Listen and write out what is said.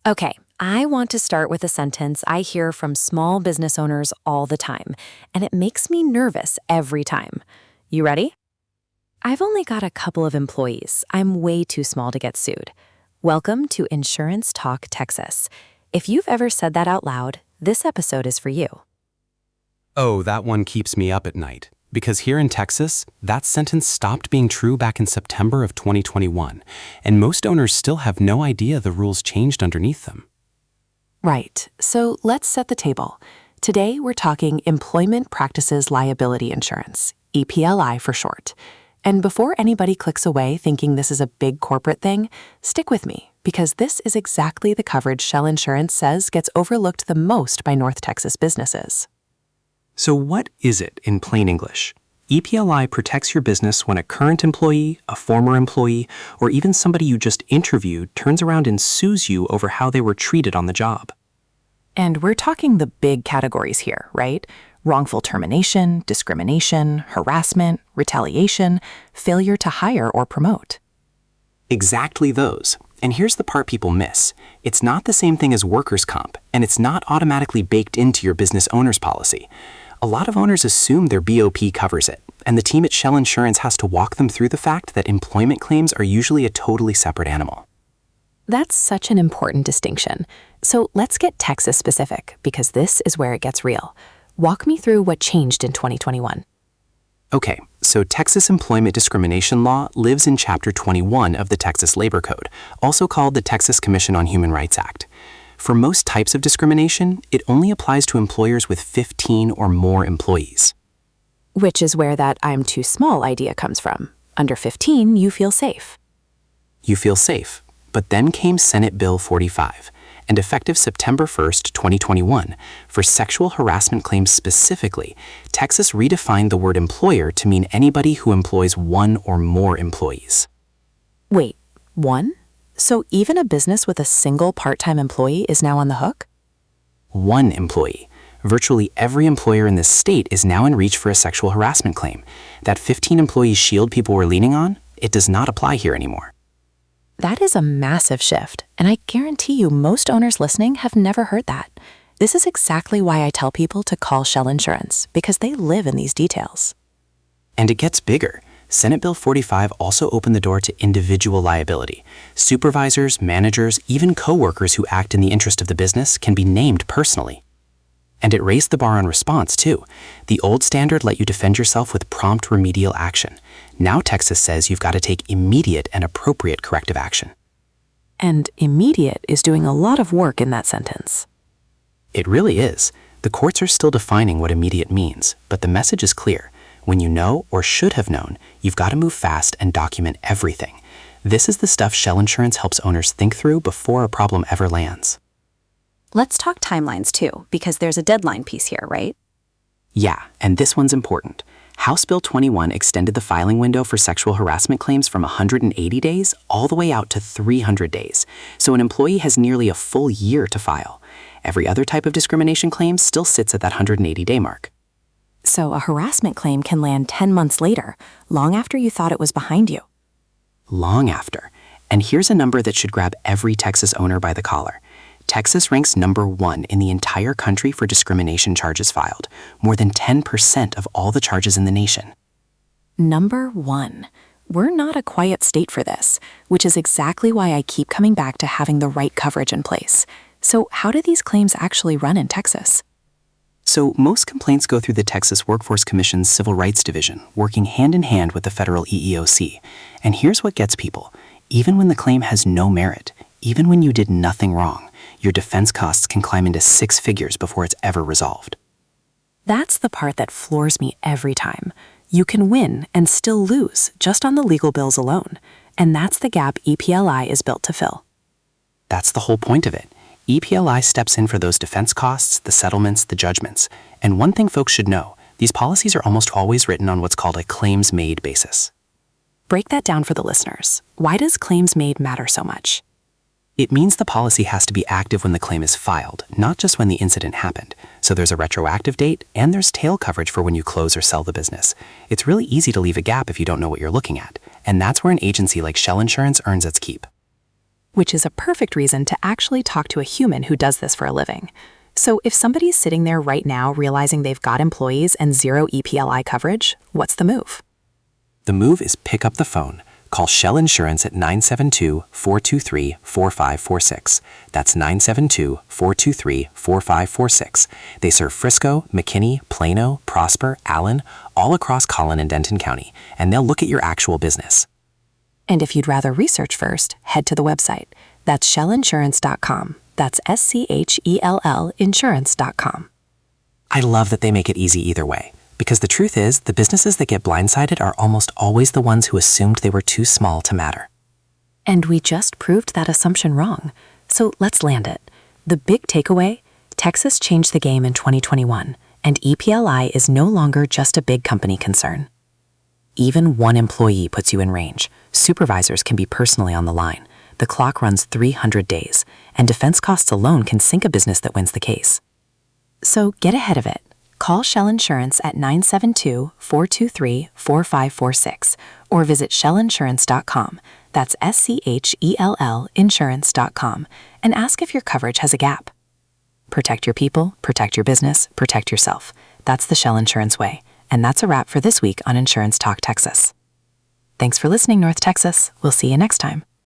Okay, I want to start with a sentence I hear from small business owners all the time, and it makes me nervous every time. You ready? I've only got a couple of employees. I'm way too small to get sued. Welcome to Insurance Talk, Texas. If you've ever said that out loud, this episode is for you. Oh, that one keeps me up at night. Because here in Texas, that sentence stopped being true back in September of 2021, and most owners still have no idea the rules changed underneath them. Right, so let's set the table. Today we're talking Employment Practices Liability Insurance, EPLI for short. And before anybody clicks away thinking this is a big corporate thing, stick with me, because this is exactly the coverage Schell Insurance says gets overlooked the most by North Texas businesses. So what is it in plain English? EPLI protects your business when a current employee, a former employee, or even somebody you just interviewed turns around and sues you over how they were treated on the job. And we're talking the big categories here, right? Wrongful termination, discrimination, harassment, retaliation, failure to hire or promote. Exactly those. And here's the part people miss. It's not the same thing as workers' comp, and it's not automatically baked into your business owner's policy. A lot of owners assume their BOP covers it, and the team at Schell Insurance has to walk them through the fact that employment claims are usually a totally separate animal. That's such an important distinction. So let's get Texas specific, because this is where it gets real. Walk me through what changed in 2021. Okay, so Texas employment discrimination law lives in Chapter 21 of the Texas Labor Code, also called the Texas Commission on Human Rights Act. For most types of discrimination, it only applies to employers with 15 or more employees. Which is where that I'm too small idea comes from. Under 15, you feel safe. You feel safe. But then came Senate Bill 45, and effective September 1st, 2021, for sexual harassment claims specifically, Texas redefined the word employer to mean anybody who employs one or more employees. Wait, one? So even a business with a single part-time employee is now on the hook? One employee. Virtually every employer in this state is now in reach for a sexual harassment claim. That 15-employee shield people were leaning on, it does not apply here anymore. That is a massive shift, and I guarantee you most owners listening have never heard that. This is exactly why I tell people to call Schell Insurance, because they live in these details. And it gets bigger. Senate Bill 45 also opened the door to individual liability. Supervisors, managers, even coworkers who act in the interest of the business can be named personally. And it raised the bar on response, too. The old standard let you defend yourself with prompt remedial action. Now Texas says you've got to take immediate and appropriate corrective action. And immediate is doing a lot of work in that sentence. It really is. The courts are still defining what immediate means, but the message is clear. When you know or should have known, you've got to move fast and document everything. This is the stuff Schell Insurance helps owners think through before a problem ever lands. Let's talk timelines too, because there's a deadline piece here, right? Yeah, and this one's important. House Bill 21 extended the filing window for sexual harassment claims from 180 days all the way out to 300 days, so an employee has nearly a full year to file. Every other type of discrimination claim still sits at that 180-day mark. So a harassment claim can land 10 months later, long after you thought it was behind you. Long after. And here's a number that should grab every Texas owner by the collar. Texas ranks #1 in the entire country for discrimination charges filed, more than 10% of all the charges in the nation. #1. We're not a quiet state for this, which is exactly why I keep coming back to having the right coverage in place. So how do these claims actually run in Texas? So most complaints go through the Texas Workforce Commission's Civil Rights Division, working hand in hand with the federal EEOC. And here's what gets people. Even when the claim has no merit, even when you did nothing wrong, your defense costs can climb into 6 figures before it's ever resolved. That's the part that floors me every time. You can win and still lose just on the legal bills alone. And that's the gap EPLI is built to fill. That's the whole point of it. EPLI steps in for those defense costs, the settlements, the judgments. And one thing folks should know, these policies are almost always written on what's called a claims-made basis. Break that down for the listeners. Why does claims made matter so much? It means the policy has to be active when the claim is filed, not just when the incident happened. So there's a retroactive date, and there's tail coverage for when you close or sell the business. It's really easy to leave a gap if you don't know what you're looking at, and that's where an agency like Schell Insurance earns its keep. which is a perfect reason to actually talk to a human who does this for a living. So if somebody's sitting there right now realizing they've got employees and zero EPLI coverage, what's the move? The move is pick up the phone. Call Schell Insurance at 972-423-4546. That's 972-423-4546. They serve Frisco, McKinney, Plano, Prosper, Allen, all across Collin and Denton County, and they'll look at your actual business. And if you'd rather research first, head to the website. That's schellinsurance.com. That's SCHELL insurance.com. I love that they make it easy either way. Because the truth is, the businesses that get blindsided are almost always the ones who assumed they were too small to matter. And we just proved that assumption wrong. So let's land it. The big takeaway, Texas changed the game in 2021, and EPLI is no longer just a big company concern. Even one employee puts you in range. Supervisors can be personally on the line. The clock runs 300 days, and defense costs alone can sink a business that wins the case. So get ahead of it. Call Schell Insurance at 972-423-4546 or visit schellinsurance.com. That's SCHELL insurance.com and ask if your coverage has a gap. Protect your people, protect your business, protect yourself. That's the Schell Insurance way. And that's a wrap for this week on Insurance Talk Texas. Thanks for listening, North Texas. We'll see you next time.